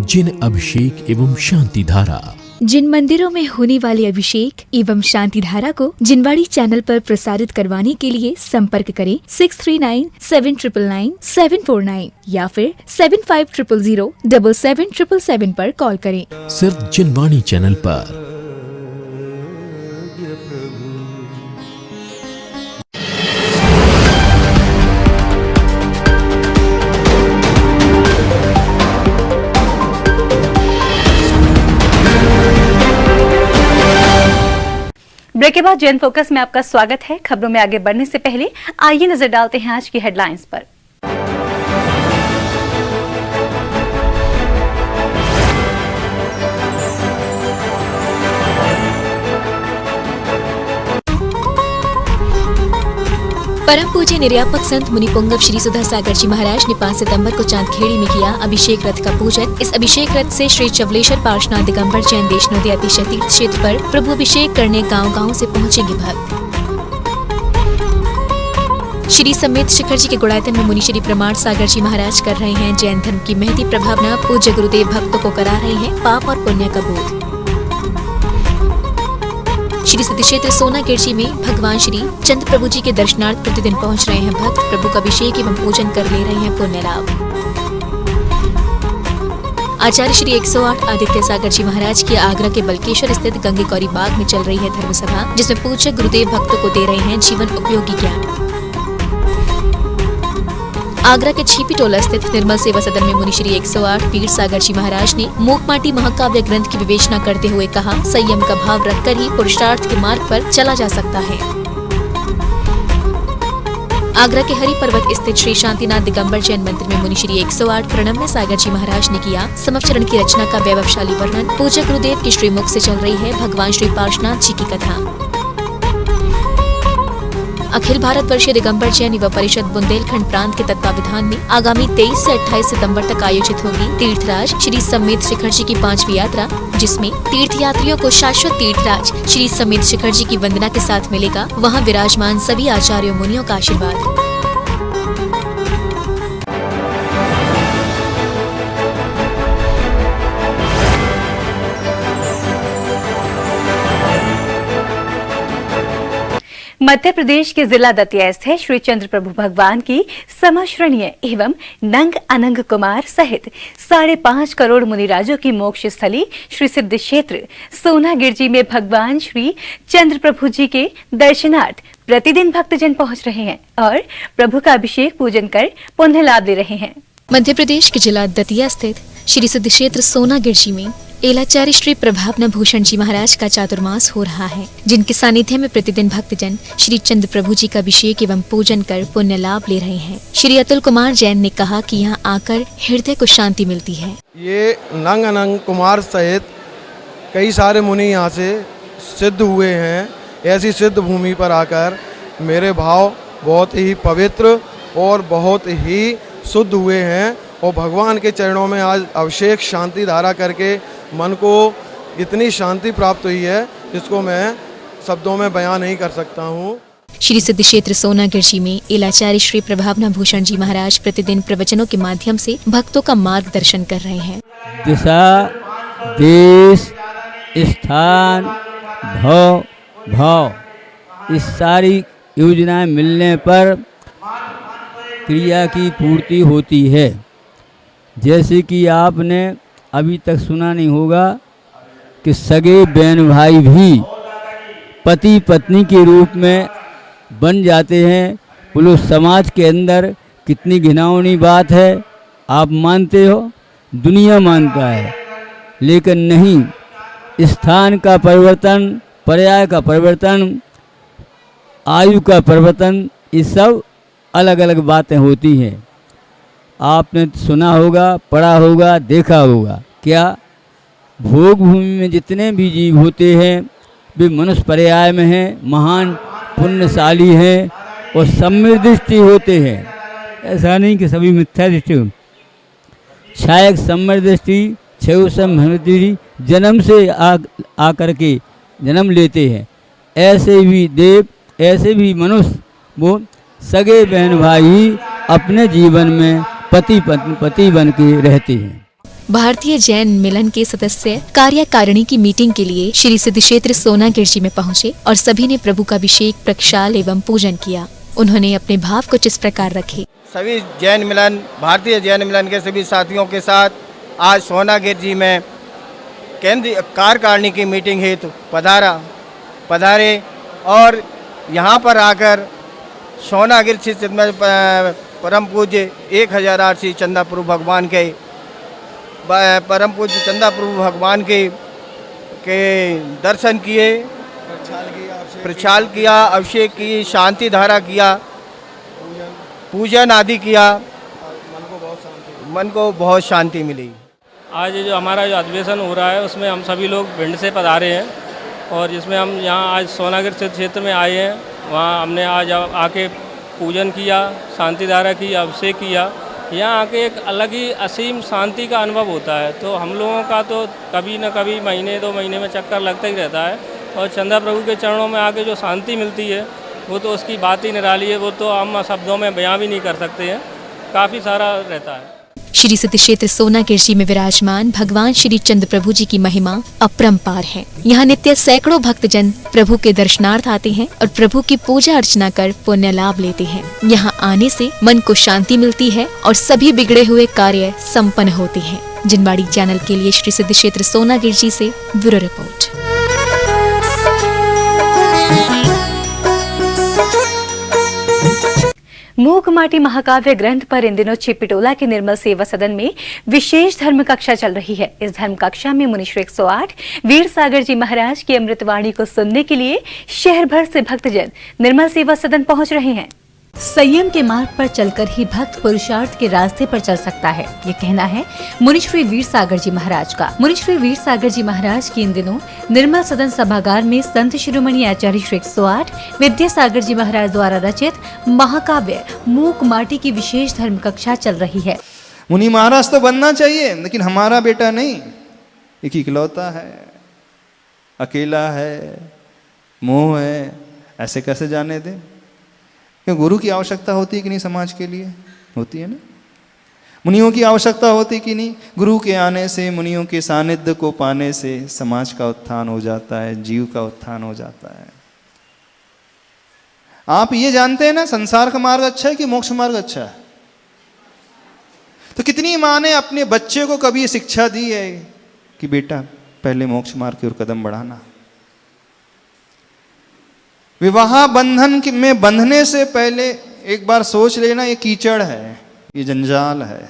जिन अभिषेक एवं शांति धारा। जिन मंदिरों में होने वाले अभिषेक एवं शांति धारा को जिनवाणी चैनल पर प्रसारित करवाने के लिए संपर्क करें 6397999749 या फिर 7500077777 पर कॉल करें। सिर्फ जिनवाणी चैनल पर। ब्रेक के बाद जैन फोकस में आपका स्वागत है। खबरों में आगे बढ़ने से पहले आइए नजर डालते हैं आज की हेडलाइंस पर। परम पूज्य निर्यापक संत मुनि पुंगव श्री सुधा सागर जी महाराज ने 5 सितंबर को चांदखेड़ी में किया अभिषेक रथ का पूजन। इस अभिषेक रथ से श्री चवलेश्वर पार्श्वनाथ दिगंबर जैन वैष्णोदेव अतिशय तीर्थ क्षेत्र पर प्रभु अभिषेक करने गांव-गांव से पहुंचेंगे भक्त। श्री समेत शिखर जी के गुड़ायतन में मुनि श्री प्रमाण सागर जी महाराज कर रहे हैं जैन धर्म की महती प्रभावना। पूज्य गुरुदेव भक्तों को करा रहे हैं पाप और पुण्य का बोध। श्री सिद्धि क्षेत्र सोना गिरजी में भगवान श्री चंद्र प्रभु जी के दर्शनार्थ प्रतिदिन पहुंच रहे हैं भक्त। प्रभु का अभिषेक एवं पूजन कर ले रहे हैं पुण्य लाभ। आचार्य श्री 108 आदित्य सागर जी महाराज की आगरा के बलकेश्वर स्थित गंगे गौरी बाग में चल रही है धर्म सभा, जिसमें पूज्य गुरुदेव भक्तों को दे रहे हैं जीवन उपयोगी ज्ञान। आगरा के छीपी टोला स्थित निर्मल सेवा सदन में मुनि श्री 108 वीर सागर जी महाराज ने मूक माटी महाकाव्य ग्रंथ की विवेचना करते हुए कहा, संयम का भाव रखकर ही पुरुषार्थ के मार्ग पर चला जा सकता है। आगरा के हरि पर्वत स्थित श्री शांतिनाथ दिगंबर जैन मंदिर में मुनि श्री 108 प्रणम्य सागर जी महाराज ने किया समवचरण की रचना का वैभवशाली वर्णन। पूज्य गुरुदेव की श्रीमुख से चल रही है भगवान श्री पार्श्वनाथ जी की कथा। अखिल भारत वर्षीय दिगंबर जैन युवा परिषद बुंदेलखंड प्रांत के तत्वावधान में आगामी 23 से 28 सितंबर तक आयोजित होगी तीर्थराज श्री समेत शिखर जी की 5वीं यात्रा, जिसमें तीर्थयात्रियों को शाश्वत तीर्थराज श्री समेत शिखर जी की वंदना के साथ मिलेगा वहां विराजमान सभी आचार्यों मुनियों का आशीर्वाद। मध्य प्रदेश के जिला दतिया स्थित श्री चंद्र प्रभु भगवान की समश्रणीय एवं नंग अनंग कुमार सहित 5.5 करोड़ मुनिराजों की मोक्ष स्थली श्री सिद्ध क्षेत्र सोना गिरजी में भगवान श्री चंद्र प्रभु जी के दर्शनार्थ प्रतिदिन भक्तजन पहुंच रहे हैं और प्रभु का अभिषेक पूजन कर पुण्य लाभ ले रहे हैं। मध्य प्रदेश के जिला दतिया स्थित श्री सिद्ध क्षेत्र सोना गिरजी में एलाचार्य श्री प्रभावना भूषण जी महाराज का चातुर्मास हो रहा है, जिनके सानिध्य में प्रतिदिन भक्तजन श्री चंद्र प्रभु जी का अभिषेक एवं पूजन कर पुण्य लाभ ले रहे हैं। श्री अतुल कुमार जैन ने कहा कि यहाँ आकर हृदय को शांति मिलती है। ये नंग अनंग कुमार सहित कई सारे मुनि यहाँ से सिद्ध हुए हैं। ऐसी सिद्ध भूमि पर आकर मेरे भाव बहुत ही पवित्र और बहुत ही शुद्ध हुए हैं और भगवान के चरणों में आज अभिषेक शांति धारा करके मन को इतनी शांति प्राप्त हुई है जिसको मैं शब्दों में बयां नहीं कर सकता हूँ। श्री सिद्ध क्षेत्र सोना गिरजी में एलाचार्य श्री प्रभावना भूषण जी महाराज प्रतिदिन प्रवचनों के माध्यम से भक्तों का मार्गदर्शन कर रहे हैं। दिशा, देश, स्थान, भाव इस सारी योजनाएं मिलने पर क्रिया की पूर्ति होती है। जैसे कि आपने अभी तक सुना नहीं होगा कि सगे बहन भाई भी पति पत्नी के रूप में बन जाते हैं। बोलो समाज के अंदर कितनी घिनौनी बात है। आप मानते हो, दुनिया मानता है, लेकिन नहीं। स्थान का परिवर्तन, पर्याय का परिवर्तन, आयु का परिवर्तन, ये सब अलग अलग बातें होती हैं। आपने सुना होगा, पढ़ा होगा, देखा होगा। क्या भोग भूमि में जितने भी जीव होते हैं वे मनुष्य पर्याय में हैं, महान पुण्यशाली हैं और समृद्धि होते हैं। ऐसा नहीं कि सभी मिथ्या दृष्टि हो। क्षायक समृद्धि, क्षय समृद्धि जन्म से आकर के जन्म लेते हैं, ऐसे भी देव, ऐसे भी मनुष्य वो सगे बहन भाई अपने जीवन में पति बन के रहते हैं। भारतीय जैन मिलन के सदस्य कार्यकारिणी की मीटिंग के लिए श्री सिद्ध क्षेत्र सोनागिर जी में पहुंचे और सभी ने प्रभु का अभिषेक, प्रक्षाल एवं पूजन किया। उन्होंने अपने भाव कुछ इस प्रकार रखे। सभी जैन मिलन, भारतीय जैन मिलन के सभी साथियों के साथ आज सोनागिर जी में केंद्रीय कार्यकारिणी की मीटिंग हेतु पधारे और यहाँ पर आकर सोनागिर क्षेत्र में परम पूज्य 1008 श्री चंदा प्रभु भगवान के परम पूज्य चंदा प्रभु भगवान के दर्शन किए, प्रक्षाल किया, अभिषेक की, शांति धारा किया, पूजन आदि किया, मन को बहुत शांति मिली। आज जो हमारा जो अधिवेशन हो रहा है उसमें हम सभी लोग भिंड से पधारे हैं और जिसमें हम यहाँ आज सोनागिर क्षेत्र में आए हैं। वहाँ हमने आज आके पूजन किया, शांति धारा की, अभिषेक किया। यहाँ आके एक अलग ही असीम शांति का अनुभव होता है। तो हम लोगों का तो कभी न कभी महीने 2 महीने में चक्कर लगता ही रहता है और चंदा प्रभु के चरणों में आके जो शांति मिलती है वो तो उसकी बात ही निराली है, वो तो हम शब्दों में बयां भी नहीं कर सकते हैं, काफ़ी सारा रहता है। श्री सिद्ध क्षेत्र सोनागिर जी में विराजमान भगवान श्री चंद्र प्रभु जी की महिमा अपरंपार है। यहाँ नित्य सैकड़ों भक्तजन प्रभु के दर्शनार्थ आते हैं और प्रभु की पूजा अर्चना कर पुण्य लाभ लेते हैं। यहाँ आने से मन को शांति मिलती है और सभी बिगड़े हुए कार्य संपन्न होते हैं। जिनवाड़ी चैनल के लिए श्री सिद्ध क्षेत्र सोनागिर जी से ब्यूरो रिपोर्ट। मूक माटी महाकाव्य ग्रंथ पर इन दिनों छिपिटोला के निर्मल सेवा सदन में विशेष धर्म कक्षा चल रही है। इस धर्म कक्षा में मुनीश्वर 108 वीर सागर जी महाराज की अमृतवाणी को सुनने के लिए शहर भर से भक्तजन निर्मल सेवा सदन पहुंच रहे हैं। संयम के मार्ग पर चलकर ही भक्त पुरुषार्थ के रास्ते पर चल सकता है, ये कहना है मुनीश्री वीर सागर जी महाराज का। मुनीश्री वीर सागर जी महाराज की इन दिनों निर्मल सदन सभागार में संत शिरोमणि आचार्य श्री 108 विद्यासागर जी महाराज द्वारा रचित महाकाव्य मूक माटी की विशेष धर्म कक्षा चल रही है। मुनि महाराज तो बनना चाहिए, लेकिन हमारा बेटा नहीं, एक इकलौता है, अकेला है, मोह है, ऐसे कैसे जाने दे? गुरु की आवश्यकता होती है कि नहीं? समाज के लिए होती है ना। मुनियों की आवश्यकता होती कि नहीं? गुरु के आने से, मुनियों के सानिध्य को पाने से समाज का उत्थान हो जाता है, जीव का उत्थान हो जाता है। आप ये जानते हैं ना, संसार का मार्ग अच्छा है कि मोक्ष मार्ग अच्छा है? तो कितनी माँ ने अपने बच्चे को कभी शिक्षा दी है कि बेटा पहले मोक्ष मार्ग की ओर कदम बढ़ाना। विवाह बंधन में बंधने से पहले एक बार सोच लेना, ये कीचड़ है, ये जंजाल है।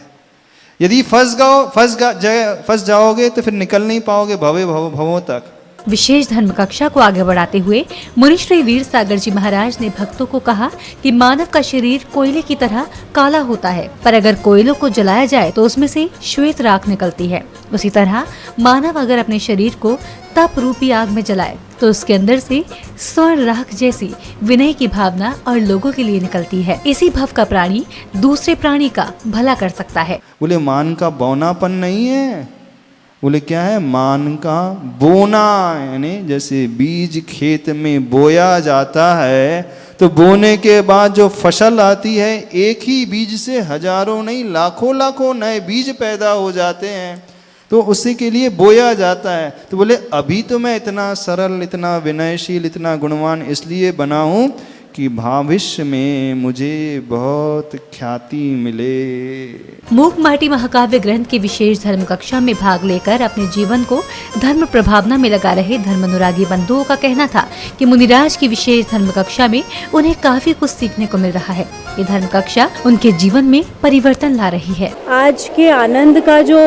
यदि फंस जाओगे तो फिर निकल नहीं पाओगे भवों तक। विशेष धर्म कक्षा को आगे बढ़ाते हुए मुनीश्री वीर सागर जी महाराज ने भक्तों को कहा कि मानव का शरीर कोयले की तरह काला होता है, पर अगर कोयलों को जलाया जाए तो उसमें से श्वेत राख निकलती है। उसी तरह मानव अगर अपने शरीर को तप रूपी आग में जलाए तो उसके अंदर से स्वर्ण राख जैसी विनय की भावना और लोगों के लिए निकलती है। इसी भाव का प्राणी दूसरे प्राणी का भला कर सकता है। बोले मान का बौनापन नहीं है, बोले क्या है? मान का बोना, यानी जैसे बीज खेत में बोया जाता है तो बोने के बाद जो फसल आती है, एक ही बीज से हजारों नहीं लाखों नए बीज पैदा हो जाते हैं, तो उसी के लिए बोया जाता है। तो बोले अभी तो मैं इतना सरल, इतना विनयशील, इतना गुणवान इसलिए बना हूं कि भविष्य में मुझे बहुत ख्याति मिले। मूक माटी महाकाव्य ग्रंथ की विशेष धर्म कक्षा में भाग लेकर अपने जीवन को धर्म प्रभावना में लगा रहे धर्म अनुरागी बंधुओं का कहना था कि मुनिराज की विशेष धर्म कक्षा में उन्हें काफी कुछ सीखने को मिल रहा है। ये धर्म कक्षा उनके जीवन में परिवर्तन ला रही है। आज के आनंद का जो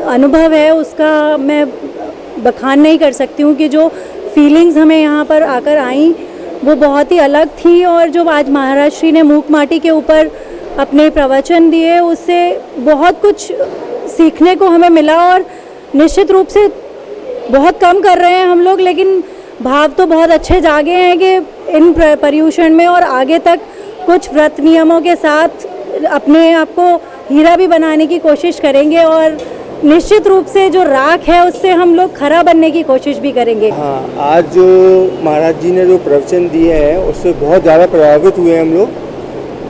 अनुभव है उसका मैं बखान नहीं कर सकती हूँ कि जो फीलिंग्स हमें यहाँ पर आकर आई वो बहुत ही अलग थी। और जो आज महाराज श्री ने मूक माटी के ऊपर अपने प्रवचन दिए उससे बहुत कुछ सीखने को हमें मिला। और निश्चित रूप से बहुत कम कर रहे हैं हम लोग, लेकिन भाव तो बहुत अच्छे जागे हैं कि इन पर्यूषण में और आगे तक कुछ व्रत नियमों के साथ अपने आप को हीरा भी बनाने की कोशिश करेंगे और निश्चित रूप से जो राख है उससे हम लोग खरा बनने की कोशिश भी करेंगे। हाँ, आज जो महाराज जी ने जो प्रवचन दिए हैं उससे बहुत ज़्यादा प्रभावित हुए हम लोग,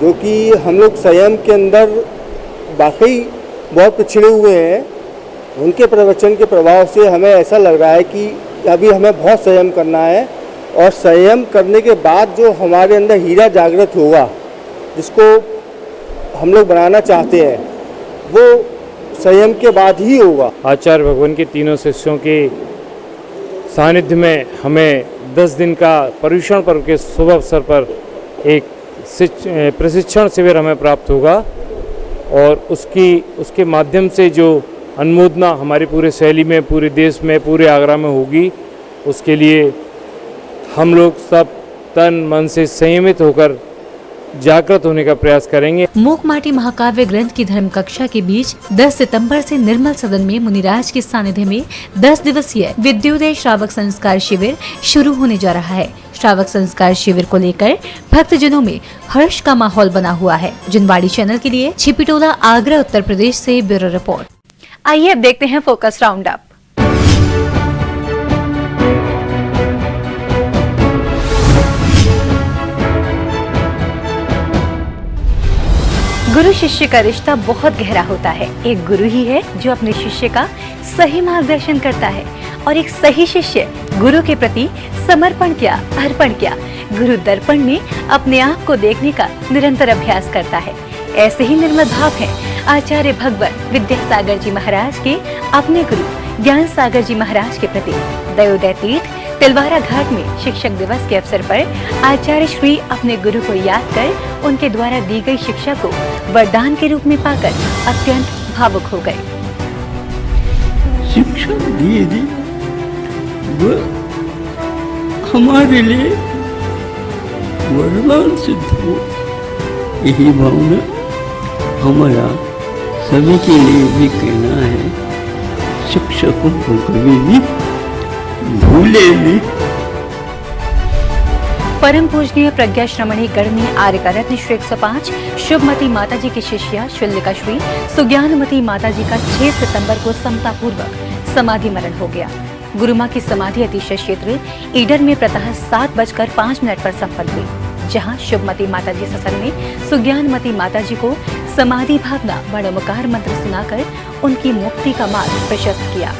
जो कि हम लोग संयम के अंदर वाकई बहुत पिछड़े हुए हैं। उनके प्रवचन के प्रभाव से हमें ऐसा लग रहा है कि अभी हमें बहुत संयम करना है, और संयम करने के बाद जो हमारे अंदर हीरा जागृत होगा, जिसको हम लोग बनाना चाहते हैं, वो संयम के बाद ही होगा। आचार्य भगवान के तीनों शिष्यों के सानिध्य में हमें 10 दिन का पर्युषण पर्व के शुभ अवसर पर एक प्रशिक्षण शिविर हमें प्राप्त होगा, और उसके माध्यम से जो अनुमोदना हमारी पूरे शैली में, पूरे देश में, पूरे आगरा में होगी, उसके लिए हम लोग सब तन मन से संयमित होकर जागृत होने का प्रयास करेंगे। मूक माटी महाकाव्य ग्रंथ की धर्म कक्षा के बीच 10 सितंबर से निर्मल सदन में मुनिराज के सानिध्य में 10 दिवसीय विद्योदय श्रावक संस्कार शिविर शुरू होने जा रहा है। श्रावक संस्कार शिविर को लेकर भक्तजनों में हर्ष का माहौल बना हुआ है। जिनवाड़ी चैनल के लिए छिपिटोला, आगरा, उत्तर प्रदेश से ब्यूरो रिपोर्ट। आइए अब देखते हैं फोकस राउंड अप। गुरु शिष्य का रिश्ता बहुत गहरा होता है। एक गुरु ही है जो अपने शिष्य का सही मार्गदर्शन करता है, और एक सही शिष्य गुरु के प्रति समर्पण किया, अर्पण किया, गुरु दर्पण में अपने आप को देखने का निरंतर अभ्यास करता है। ऐसे ही निर्मल भाव है आचार्य भगवत विद्यासागर जी महाराज के अपने गुरु ज्ञान सागर जी महाराज के प्रति। दयोदय तीर्थ तिलवारा घाट में शिक्षक दिवस के अवसर पर आचार्य श्री अपने गुरु को याद कर उनके द्वारा दी गई शिक्षा को वरदान के रूप में पाकर अत्यंत भावुक हो गए। शिक्षा दिए थी वो हमारे लिए वरदान सिद्ध हो, यही भावना हमारा सभी के लिए भी कहना है। शिक्षकों को कभी भी भूले नहीं। परम पूजनीय प्रज्ञा श्रमणी गणनी आर्य का रत्न श्री 105 शुभमती माता जी की शिष्या शल्यका श्री सुज्ञानमती माता जी का 6 सितंबर को समता पूर्वक समाधि मरण हो गया। गुरु मां की समाधि अतिशय क्षेत्र ईडर में प्रातः 7:05 पर संपन्न हुई, जहां शुभमती माता जी सत्संग में सुज्ञानमती माता जी को समाधि भावना बड़ोमकार मंत्र सुनाकर उनकी मुक्ति का मार्ग प्रशस्त किया।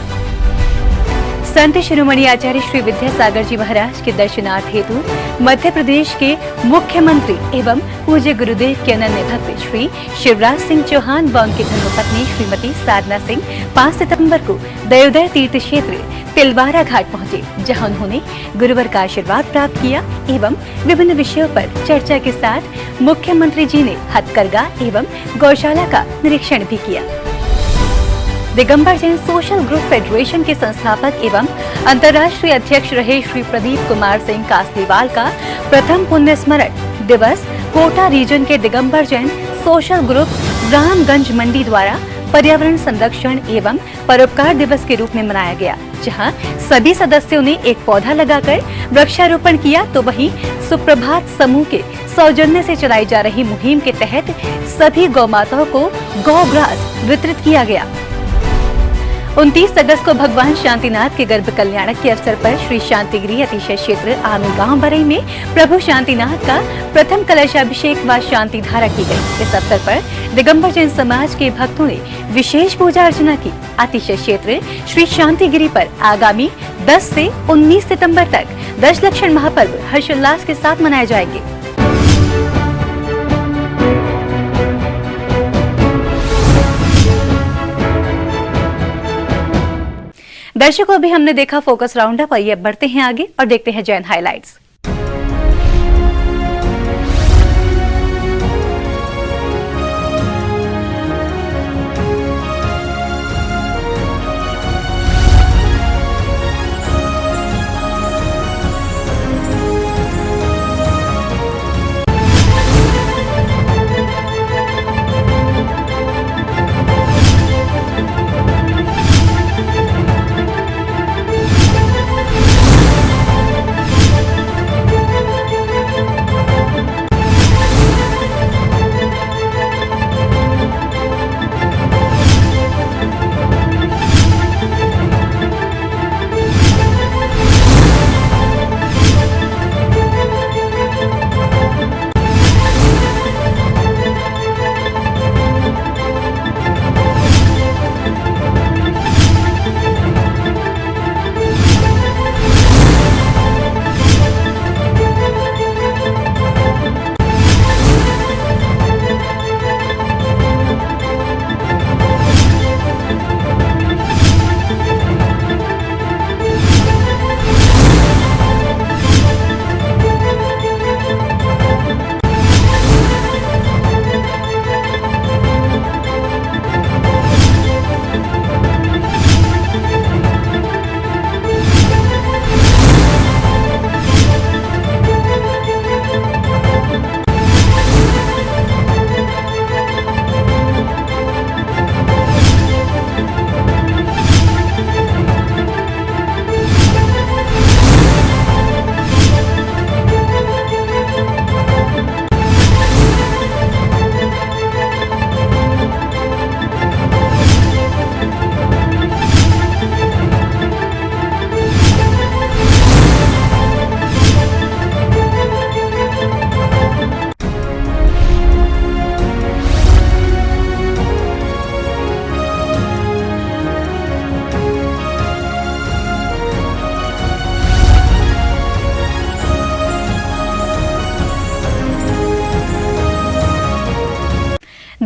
संत शिरोमणि आचार्य श्री विद्यासागर जी महाराज के दर्शनार्थ हेतु मध्य प्रदेश के मुख्यमंत्री एवं पूज्य गुरुदेव के अनन्य भक्त श्री शिवराज सिंह चौहान व उनकी धर्मपत्नी श्रीमती साधना सिंह 5 सितंबर को दयोदय तीर्थ क्षेत्र तिलवारा घाट पहुंचे, जहां उन्होंने गुरुवर का आशीर्वाद प्राप्त किया एवं विभिन्न विषयों पर चर्चा के साथ मुख्यमंत्री जी ने हथकरघा एवं गौशाला का निरीक्षण भी किया। Digambar Jain social group federation के संस्थापक एवं अंतर्राष्ट्रीय अध्यक्ष रहे श्री प्रदीप कुमार सिंह कासलीवाल का प्रथम पुण्य स्मरण दिवस कोटा रीजन के दिगंबर जैन सोशल ग्रुप रामगंज मंडी द्वारा पर्यावरण संरक्षण एवं परोपकार दिवस के रूप में मनाया गया, जहां सभी सदस्यों ने एक पौधा लगाकर वृक्षारोपण किया। तो वहीं सुप्रभात समूह के सौजन्य से चलाई जा रही मुहिम के तहत सभी गौ माताओं को गौग्रास वितरित किया गया। 29 अगस्त को भगवान शांतिनाथ के गर्भ कल्याणक के अवसर पर श्री शांतिगिरी अतिशय क्षेत्र आमी गांव बरई में प्रभु शांतिनाथ का प्रथम कलशाभिषेक व शांति धारा की गई। इस अवसर पर दिगंबर जैन समाज के भक्तों ने विशेष पूजा अर्चना की। अतिशय क्षेत्र श्री शांतिगिरी पर आगामी 10 से 19 सितंबर तक 10 लक्षण महापर्व हर्षोल्लास के साथ मनाए जाएंगे। दर्शकों, अभी हमने देखा फोकस राउंड अप। आइए बढ़ते हैं आगे और देखते हैं जैन हाइलाइट्स।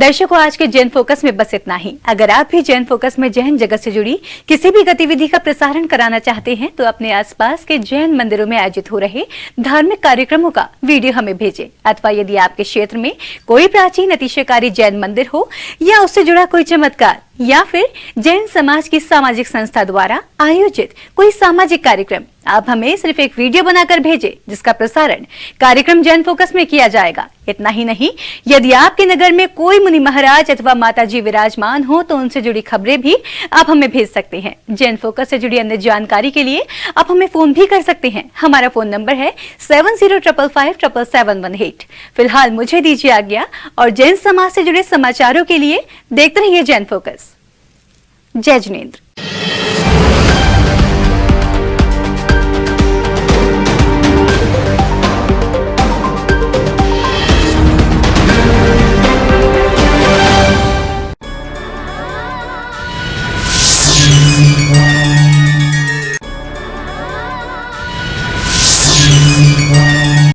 दर्शकों, आज के जैन फोकस में बस इतना ही। अगर आप भी जैन फोकस में जैन जगत से जुड़ी किसी भी गतिविधि का प्रसारण कराना चाहते हैं तो अपने आसपास के जैन मंदिरों में आयोजित हो रहे धार्मिक कार्यक्रमों का वीडियो हमें भेजें। अथवा यदि आपके क्षेत्र में कोई प्राचीन अतिशयकारी जैन मंदिर हो या उससे जुड़ा कोई चमत्कार या फिर जैन समाज की सामाजिक संस्था द्वारा आयोजित कोई सामाजिक कार्यक्रम, आप हमें सिर्फ एक वीडियो बनाकर भेजें जिसका प्रसारण कार्यक्रम जैन फोकस में किया जाएगा। इतना ही नहीं, यदि आपके नगर में कोई मुनि महाराज अथवा माता जी विराजमान हो तो उनसे जुड़ी खबरें भी आप हमें भेज सकते हैं। जैन फोकस से जुड़ी अन्य जानकारी के लिए आप हमें फोन भी कर सकते हैं। हमारा फोन नंबर है 7055577718। फिलहाल मुझे दीजिए आज्ञा और जैन समाज से जुड़े समाचारों के लिए देखते रहिए जैन फोकस। जय जिनेंद्र।